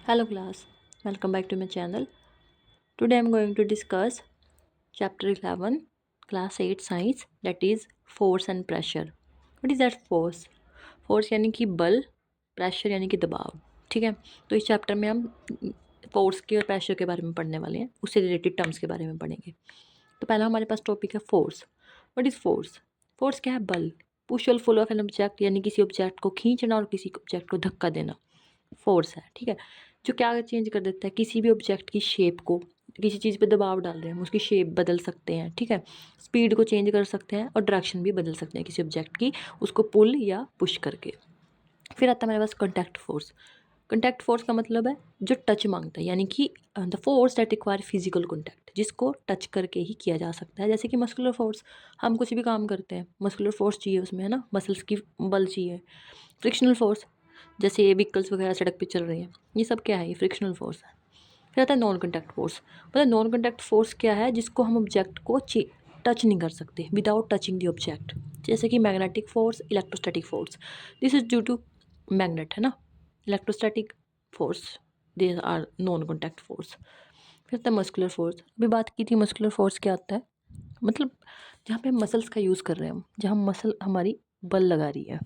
Hello class, welcome back to my channel. Today I am going to discuss chapter 11 class 8 science, that is force and pressure. What is that force? Force यानी कि बल, pressure यानी कि दबाव. ठीक है, तो इस चैप्टर में हम फोर्स के और प्रेशर के बारे में पढ़ने वाले हैं, उससे रिलेटेड टर्म्स के बारे में पढ़ेंगे. तो पहला हमारे पास टॉपिक है force. What is force? Force क्या है? बल. पुश और पुल ऑफ एन ऑब्जेक्ट यानी किसी ऑब्जेक्ट को खींचना और किसी ऑब्जेक्ट को धक्का देना फोर्स है. ठीक है, जो क्या चेंज कर देता है, किसी भी ऑब्जेक्ट की शेप को. किसी चीज़ पे दबाव डाल रहे हैं, हम उसकी शेप बदल सकते हैं. ठीक है, स्पीड को चेंज कर सकते हैं और डायरेक्शन भी बदल सकते हैं किसी ऑब्जेक्ट की, उसको पुल या पुश करके. फिर आता है हमारे पास कॉन्टैक्ट फोर्स. कॉन्टैक्ट फोर्स का मतलब है जो टच मांगता है, यानी कि the force that require physical contact, जिसको टच करके ही किया जा सकता है. जैसे कि मस्कुलर फोर्स, हम कुछ भी काम करते हैं, मस्कुलर फोर्स चाहिए उसमें, है ना, मसल्स की बल चाहिए. फ्रिक्शनल फोर्स, जैसे ये व्हीकल्स वगैरह सड़क पे चल रही हैं, ये सब क्या है? ये फ्रिक्शनल फोर्स है. फिर आता है नॉन कॉन्टैक्ट फोर्स. मतलब नॉन कॉन्टैक्ट फोर्स क्या है? जिसको हम ऑब्जेक्ट को टच नहीं कर सकते विदाउट टचिंग द ऑब्जेक्ट. जैसे कि magnetic force, electrostatic force. This is due to magnet, है ना. Electrostatic force, they are non contact force. फिर आता है मस्कुलर फोर्स. अभी बात की थी मस्कुलर फोर्स क्या आता है, मतलब जहाँ पे हम मसल्स का यूज़ कर रहे हैं, जहाँ मसल हमारी बल लगा रही है.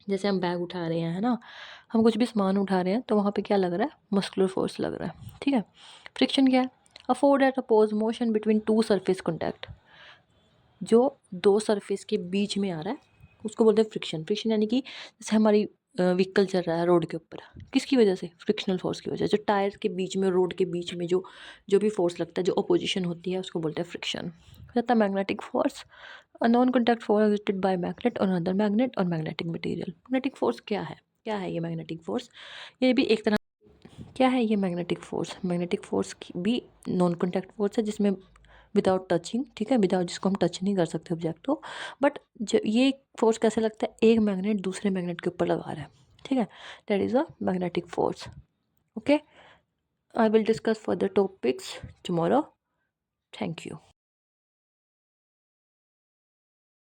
जैसे हम बैग उठा रहे हैं, है ना, हम कुछ भी सामान उठा रहे हैं, तो वहाँ पे क्या लग रहा है? मस्कुलर फोर्स लग रहा है. ठीक है. फ्रिक्शन क्या है? A force at oppose motion between two surface contact. जो दो सरफेस के बीच में आ रहा है उसको बोलते हैं फ्रिक्शन. फ्रिक्शन यानी कि जैसे हमारी व्हीकल चल रहा है रोड के ऊपर, किसकी वजह से? फ्रिक्शनल फोर्स की वजह से. जो टायर के बीच में, रोड के बीच में जो जो भी फोर्स लगता है, जो अपोजिशन होती है, उसको बोलते हैं फ्रिक्शन. रहता है magnetic force. A non contact force existed bye magnet और अदर मैग्नेट और मैग्नेटिक मटेरियल. मैग्नेटिक फोर्स क्या है? क्या है ये मैग्नेटिक फोर्स? ये भी एक तरह, क्या है ये मैग्नेटिक फोर्स? मैग्नेटिक फोर्स की भी नॉन कॉन्टैक्ट फोर्स है, जिसमें विदाउट टचिंग, ठीक है, विदाउट, जिसको हम टच नहीं कर सकते ऑब्जेक्ट को. बट जो ये फोर्स कैसे लगता है? एक मैग्नेट दूसरे मैग्नेट के ऊपर लगा रहा है. ठीक है, that is a magnetic force. Okay, I will discuss further topics tomorrow. Thank you.